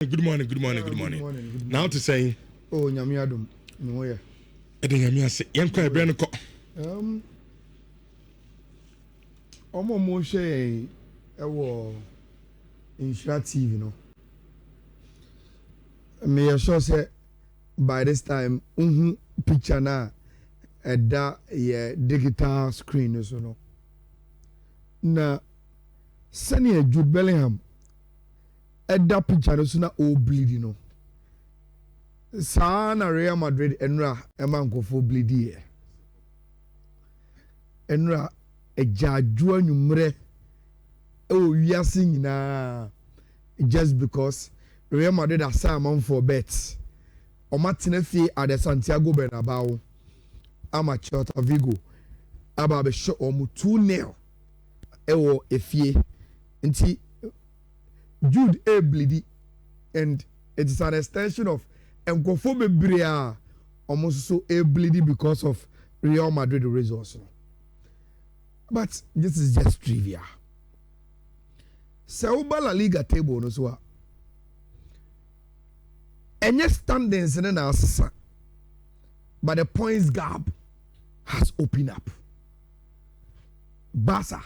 Good morning. Good morning. Now to say, oh, Nyamiadum, no, yeah. I think I'm say, young cry, Brandon. Omo Moshe, Nhyira TV, no. Me sure say by this time, picture na that digital screen, so no. Na, Senior Jude Bellingham. That picture no so na o bleed no saa na Real Madrid enra ema nkofo bleed here enra ejaju anwumre o wiase nyina just because Real Madrid assign for bets o matena fie at the Santiago Bernabeu ama Celta Vigo aba be show o 2-0 ewo efie nti Jude A bleedy, and it is an extension of Nkofo Bria almost so a bleedy because of Real Madrid results. But this is just trivia. Sauba La Liga table no so. Any standings in an answer, but the points gap has opened up. Barca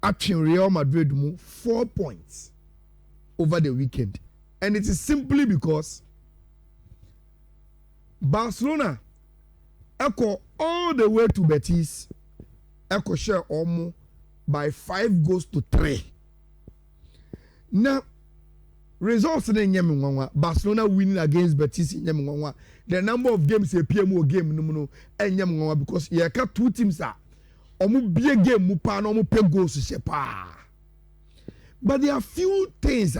actually Real Madrid move 4 points over the weekend, and it is simply because Barcelona echo all the way to Betis echo share almost by 5-3. Now results in Nyamwa Barcelona winning against Betis in Nyamwa. The number of games a PMO game no and Nyamwa because you got two teams are omu be game mu pa no mu pe goals shepa. But there are few things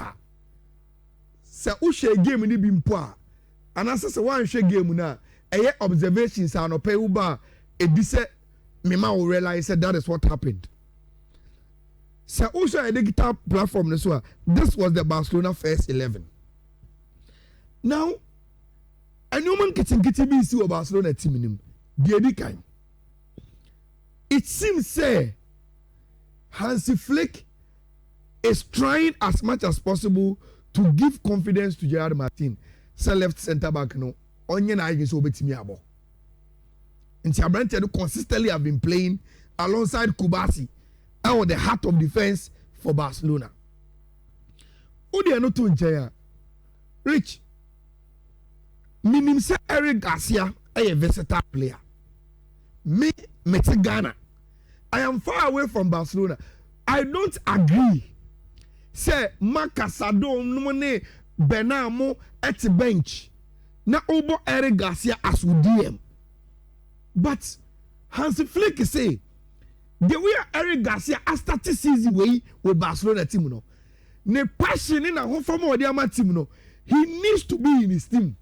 say who share game ni bi mpo a anase say one share game na eye observations are no pay uba e bi say me ma will realize that is what happened. Say who share a digital platform so this was the Barcelona first 11. Now a human kitchen bi si o Barcelona team nim the edikan. It seems say Hansi Flick is trying as much as possible to give confidence to Gerard Martin. Say left center back no. Onye na against obetimi abo. Nti Abrante consistently have been playing alongside Kubasi at the heart of defense for Barcelona. Odi no to nche Rich. Minim say Eric Garcia a versatile player. Me Ghana. I am far away from Barcelona. I don't agree. Say Makasado numone Benamo at the bench. Na obo Eric Garcia as DM. But Hansi Flick say the way Eric Garcia has started season way with Barcelona team no. Ne passion in a home from the team no. He needs to be in his team.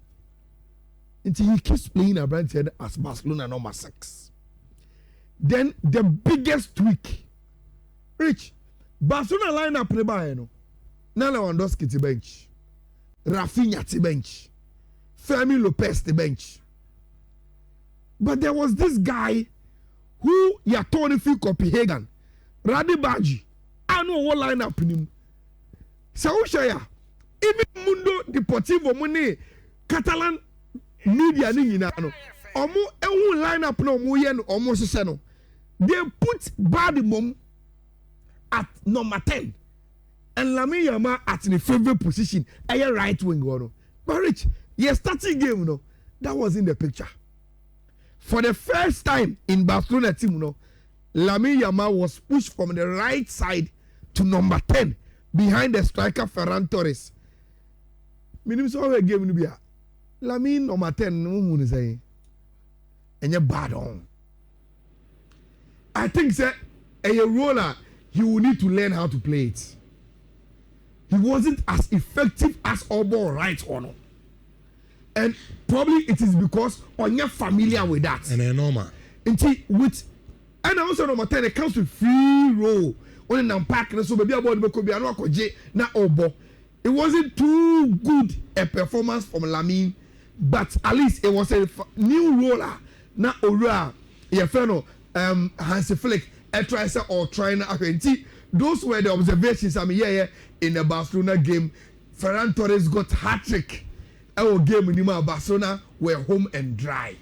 Until he keeps playing a brand as Barcelona number 6. Then the biggest tweak. Rich, Barcelona lineup ne ba no. Na Lewandowski to bench. Rafinha to bench. Fermin Lopez to bench. But there was this guy who Tony fi Copenhagen. Radi Baji. I know what lineup in him. So share. Even Mundo Deportivo Mone Catalan media ni nyina no. Omo ehun lineup no mo ye no omo sese no. They put Bad Mom at number 10 and Yamal at the favorite position, a right wing one. But Rich, your starting game, no, that was in the picture. For the first time in Barcelona team, no, Yamal was pushed from the right side to number 10 behind the striker Ferran Torres. Minimum so game no be Lamine number 10 no who say and you bad on. I think say a roller he will need to learn how to play it. He wasn't as effective as Obo right or no. And probably it is because you're familiar with that. And normal. And also number 10 it comes with free roll. Only now pack so baby about the could be na Obo. It wasn't too good a performance from Lamine, but at least it was a new roller. Na Ora, Hansi Flick, or trying to those were the observations in the Barcelona game Ferran Torres got hat-trick. Our game in Barcelona were home and dry.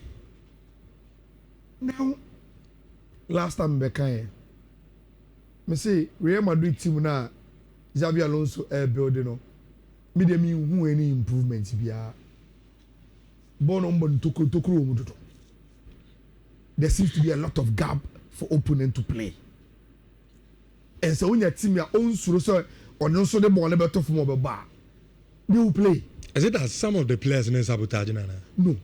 Now, last time Beckham, me say Real Madrid team na Xabi Alonso building no. Me dem who any improvements bia. There seems to be a lot of gap for opponent to play. And so when your team your own so or also the ball better from over bar, they will play. Is it that some of the players in sabotage? No.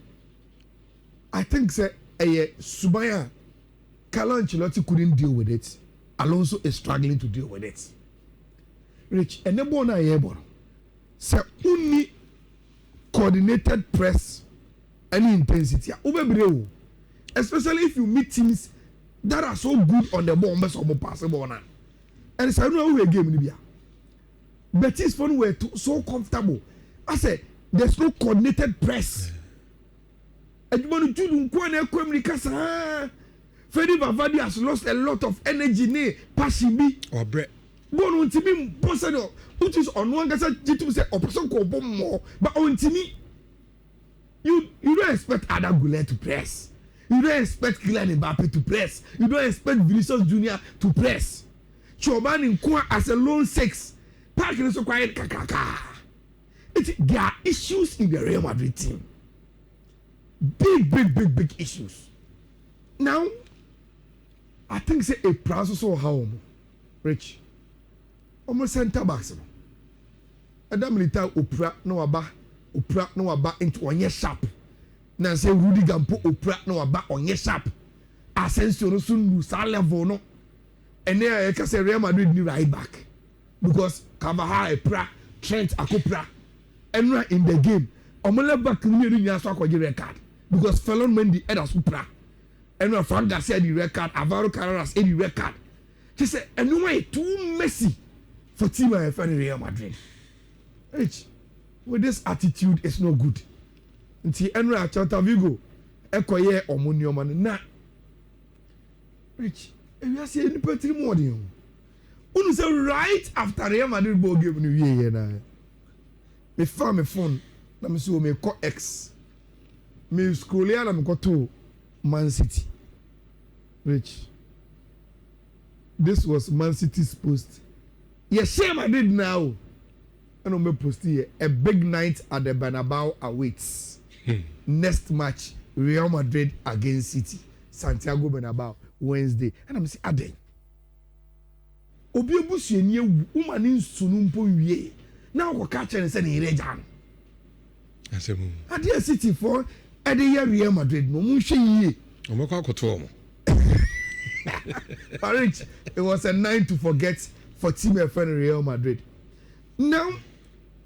I think say Subaya Carlo Ancelotti couldn't deal with it. Alonso is struggling to deal with it. Rich and the ball na yebon. Say only coordinated press any intensity. Especially if you meet teams that are so good on the ball, possible now. And it's I don't know who a game in Libya. Betis fun were so comfortable. I said there's no coordinated press. And you want to do Freddy Valverde has lost a lot of energy, passing or bread. Bon to me, personal, which is on one gets to say, or person called more, but on to me. You don't expect Ada Goulet to press. You don't expect Kylian Mbappe to press. You don't expect Vinicius Junior to press. Choban in Kwa as a lone six. Park is so quiet. There are issues in the Real Madrid team. Big issues. Now, I think say a process so how Rich. Almost center backs. Adam Militao Opera no aba into one year sharp. Now say Rudy Gampo Opera no aba on year sharp. Asensio no soon Salah no. And then I can say Real Madrid need right back because Carvajal Opera, Trent Akopra, and right in the game. Omola back community ni aso akwaje red card because Felon Mendy eda supra. And when Frank Garcia the red card, Alvaro Carreras the red card. She said, and no way too messy for team and Real Madrid. Rich, with this attitude, it's no good. Until Enra Chota Vigo, Ekoye or Munioman, na. Rich, if you are saying the petty more than you. When say right after Real Madrid ball game new year, na. Me found my phone, na me so me call X. Me scroll here, na me go to Man City. Rich, this was Man City's post. Yes, shame I did now. And I'm post here. A big night at the Bernabeu awaits. Next match, Real Madrid against City. Santiago Bernabeu, Wednesday. And I'm saying, Ade. Obi obusu enye woman in sunumpo wie. Now we catch and say ni rejan. Asemu. Ade City for Ade Real Madrid no mu hwe yie. Omeko akoto omo. Rich, it was a night to forget for team FN Real Madrid. Now,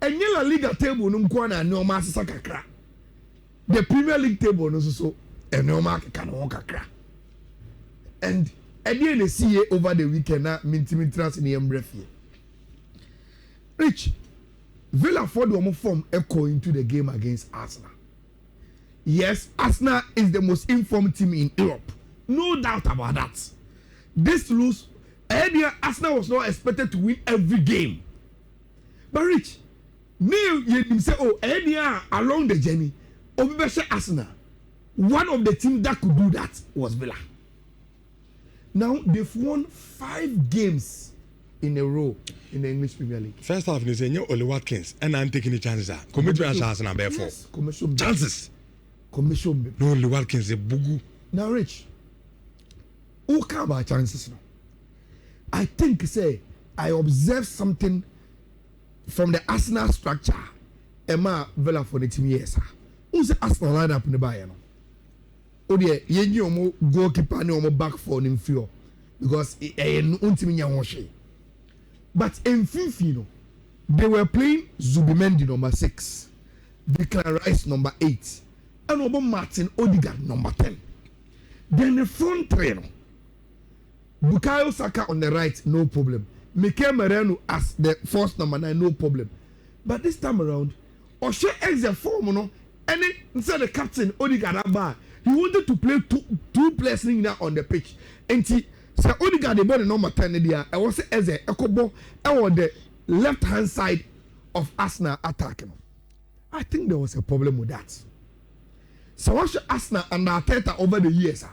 enye La Liga table no nko na ne o ma asesa kakra. The Premier League table no so ene o ma kaka no kakra. And Eddie and see over the weekend na mintimitras in Embrefie. Rich, Villa for the form echo into the game against Arsenal. Yes, Arsenal is the most informed team in Europe. No doubt about that. This lose, Arsenal was not expected to win every game. But Rich, you say, oh, along the journey, Arsenal, one of the teams that could do that was Villa. Now they've won 5 games in a row in the English Premier League. First half, they say, Oli Watkins, and I'm taking the chances. Commitment Arsenal, therefore. Yes, chances. Commission. No, Oli Watkins, a bugu. Now, Rich, who come about chances now? I think, say, I observed something from the Arsenal structure. Emma Villa for the team, yes, sir. Who's the Arsenal lineup in the Bayern? Oh, yeah, you know, goalkeeper, no back for him, fear because but in Fifino, they were playing Zubimendi number 6, Declan Rice number 8, and Obo Martin Odegaard number 10. Then the front three, Bukayo Saka on the right, no problem. Mikel Merino as the first number 9, no problem. But this time around, Oshe X the form, and then instead the captain Odegaard Abba, he wanted to play two players on the pitch. And he said Odegaard the ball number 10 there. I was as a Ekobo on the left hand side of Arsenal attacking. I think there was a problem with that. So watch Arsenal and Arteta over the years.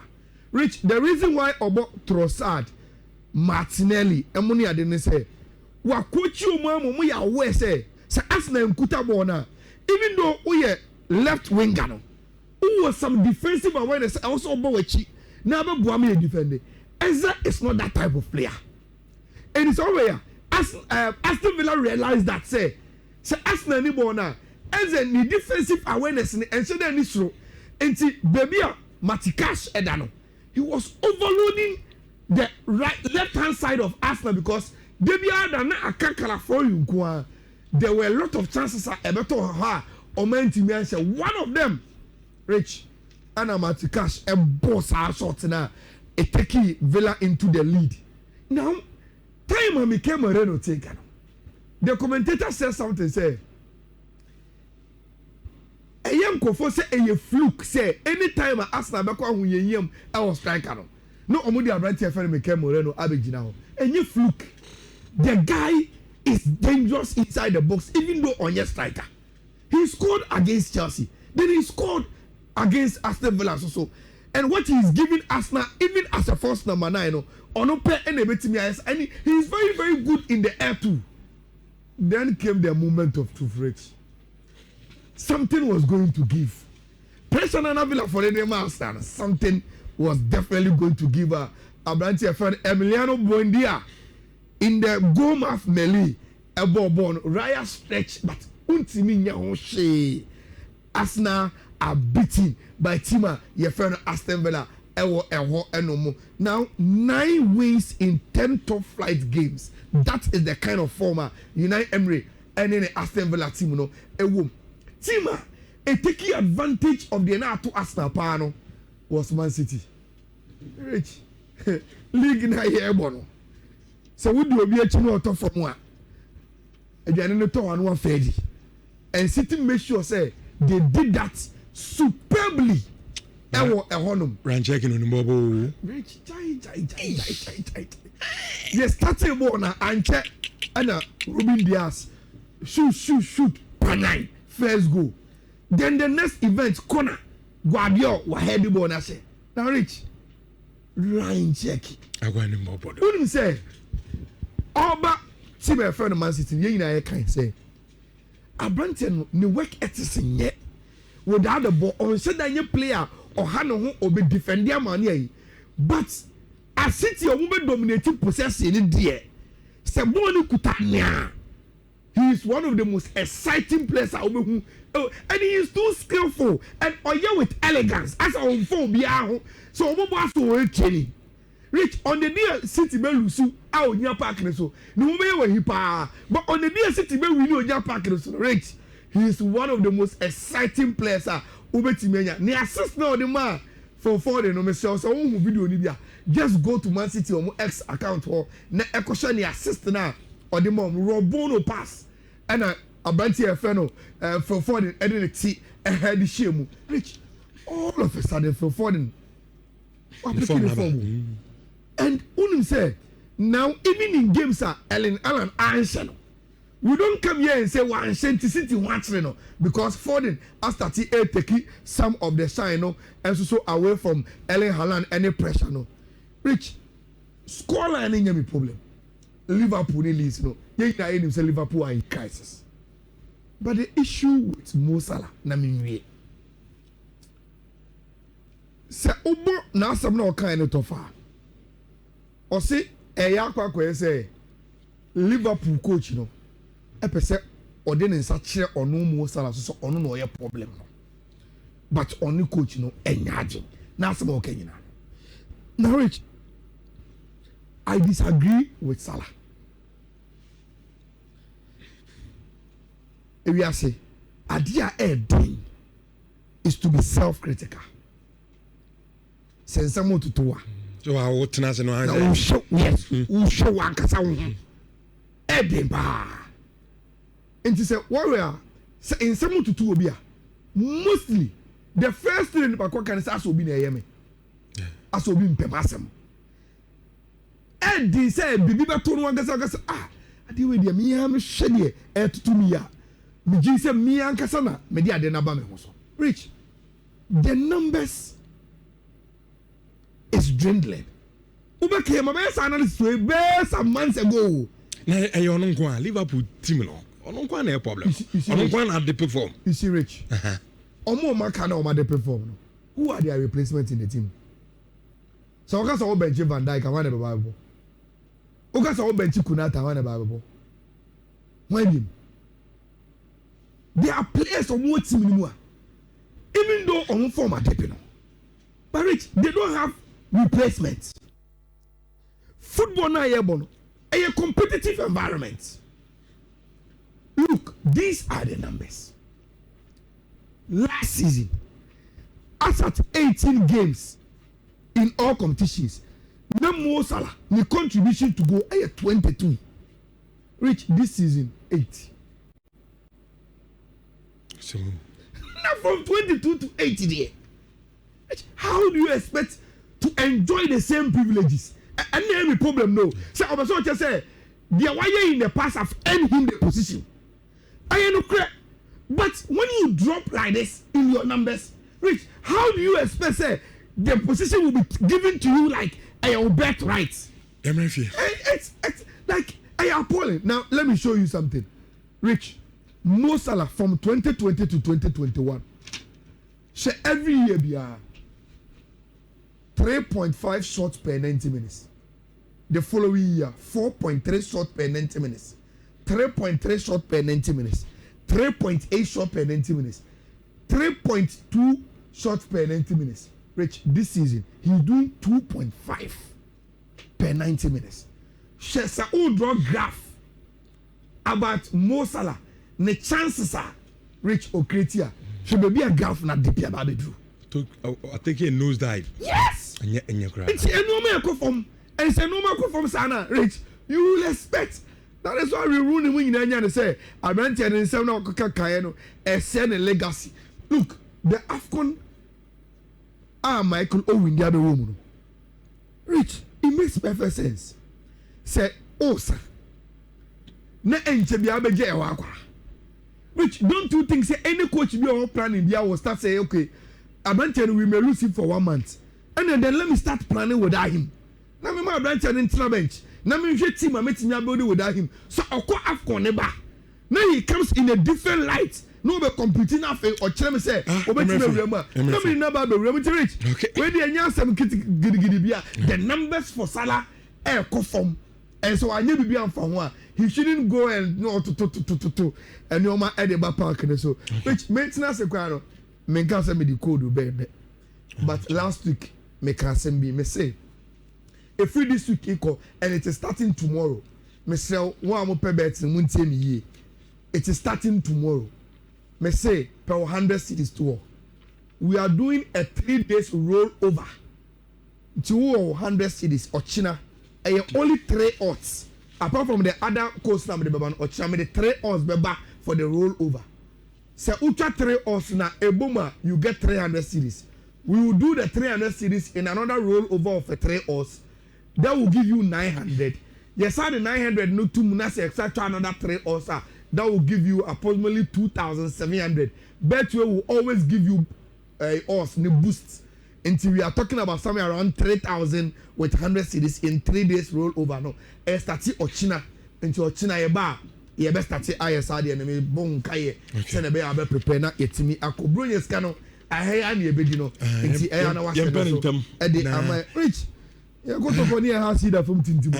Rich, the reason why about Trossard, Martinelli, and Moni didn't say, what coach you mama we are aware say Arsenal and Kutabona, even though we are left winger, who was some defensive awareness also Bowechi, never Buami defender. Eza is not that type of player. And it's over Aston Villa realized that say Arsenal ni bona Eza ni defensive awareness and so then is true. And see baby Matikash Edano. He was overloading the left hand side of Arsenal because there were a lot of chances at Ebeto Ha or Mentimian. One of them, Rich, Anna Matikash, and boss our shots now, a taking Villa into the lead. Now, time became a Reno taker. The commentator said something, say, a young Kofo say a fluke, say, anytime Arsenal back on Yam, I was striker. No, Omudi Abranti FM became Moreno Abidjan. And you fluke. The guy is dangerous inside the box, even though on your striker. He scored against Chelsea. Then he scored against Aston Villa also. And what he is giving Arsenal, even as a first number 9, and he is very, very good in the air too. Then came the moment of truth, Rich. Something was going to give. Pressure on Villa for the master. Something was definitely going to give a Abranti friend Emiliano Buendia in the goal mouth melee. A ball Raya stretch, but Untimi Nyahoshe. Arsenal are beaten by Tima, your friend Aston Villa. Now 9 wins in 10 top flight games. That is the kind of former United Emery and then the Aston Villa team. No, Tima, taking advantage of the NATO Arsenal pano was Man City. Rich, League na here bono. So we do be a chino to from one. Again, no to one Fedi. And City make sure say they did that superbly. Run checking on the mobile. Rich, yes, starting bona and check and Ruben Diaz. Shoot, panai. First goal. Then the next event, corner. Guardiola, Wahedi bona say. Now, Rich, Ryan check. I go in mobile. Who say? Oba, see my friend Man City. You know I can say. Abranten ni work ethics yet. Without the ball, on said that you player or Hano or be defender money. But a City or woman dominating possession in the Saboni Kutania. He is one of the most exciting players out there. And he is too skillful and with elegance as our phone be out. So we must to Rich on the near City Belusu out near Park so no way he pa but on the near City Bel we know near Park so Rich he is one of the most exciting players Ubetimenya ne assist now the man for the no so video ni just go to Man City or X account or na ekosha ne assist na or the mom Robono pass and Abranti Feno for the edit ahead the shame Rich all of a sudden for Foden and Unim say now even in games Alan Anshan we don't come here and say one City watching because Foden has started taking some of the shine and so away from Ellen Haaland any pressure no. Rich scoreline ain't any problem. Liverpool release no. You say Liverpool are in crisis. But the issue with Mo Salah na minwe. Se obo na asam na okan to fa. O say eya kwakwa say Liverpool coach no. Epese ode ne nsa kire ono Mo Salah so ono no ye problem no. But only coach no enyaje. Na asam okan nyina. Now Rich, I disagree with Salah. We are say, idea doing is to be self-critical. Send someone to toa. So I will tell us no answer. Show yes, who show one kasa won. Edinba. And to say warrior, in someone to two obia. Mostly, the first thing the can say aso bi na yeme. Aso bi mpem asem. Edi say bibi ba to no kasa ade we de me am hwe de to me ya me gin say me ankasa na me de ade na ba me ho so rich the numbers is dwindling ube came a best analysis way best some months ago na ayon nko Liverpool team no ono nko na problem ono nko na dey perform you see rich omo ma kana o ma dey perform no who are their replacements in the team so oka so bench Van Dijk and one the Bible oka so bench Kunata one the Bible when there are players on what team anymore even though on form are tapping but rich they don't have replacements football na a competitive environment look these are the numbers last season as at 18 games in all competitions no more Salah the contribution to go 22 reach this season 8 so now from 22 to 80 there how do you expect to enjoy the same privileges and any problem no say obaso just say the wire in the past have earned him the position I know correct but when you drop like this in your numbers rich how do you expect say the position will be given to you like a bet right it's like I am appalling now let me show you something rich Mo Salah from 2020 to 2021 say every year be 3.5 shots per 90 minutes. The following year, 4.3 shots per 90 minutes. 3.3 shots per 90 minutes. 3.8 shots per 90 minutes. 3.2 shots per 90 minutes. Rich, this season, he's doing 2.5 per 90 minutes. She's a draw graph about Mo Salah. The chances are, Rich Okretia, she may be a graph not deep about the drew. I think he knows dive. Yes. And you cry. It's a normal from and it's a normal from Sana. Rich, you will expect. That is why we rule the wing and say, I went and say no Kayano and send a legacy. Look, the AFCON Michael Owen the other woman. Rich, it makes perfect sense. Say, oh sir. Na enche bi abeje wa akwa. Rich, don't you think say any coach be on planning there will start say okay. Abanten we may lose him for 1 month and then let me start planning without him na me ma Abanten in bench na me hwe team a metimi build without him so okọ AFCON ne ba now he comes in a different light no be competing afa or kire me say obetime awurama na me na ba be awurama to reach we dey anya asem gidigidi bia the numbers for Salah go form and so anya bibia am for ho a he shouldn't go and no to and no ma edeba park ne so which maintenance require me can't send me the code baby. But last week me can't send me say if we this week equal and it is starting tomorrow me say one more pay bet in won't me it is starting tomorrow me say per 100 cities tour we are doing a 3 days roll over to 100 cities or China and only 3 odds apart from the other coast number the baban or China the 3 odds beba for the roll over. Say ultra 3 odds na eboma you get 300 series. We will do the 300 series in another roll over of a 3 odds. That will give you 900. Yes, the 900 no two munasi extra another 3 odds. That will give you approximately 2,700. Betway will always give you odds ne boosts until we are talking about somewhere around 3,000 with 100 series in 3 days roll over. No, start Ochina until Ochina eba. You best start ISR the enemy bon kaye send a be abe prepare na yetimi akobro yeska no ahaya na ebedi no nti eya na wa se no e dey am rich you go to for near house that from tintibo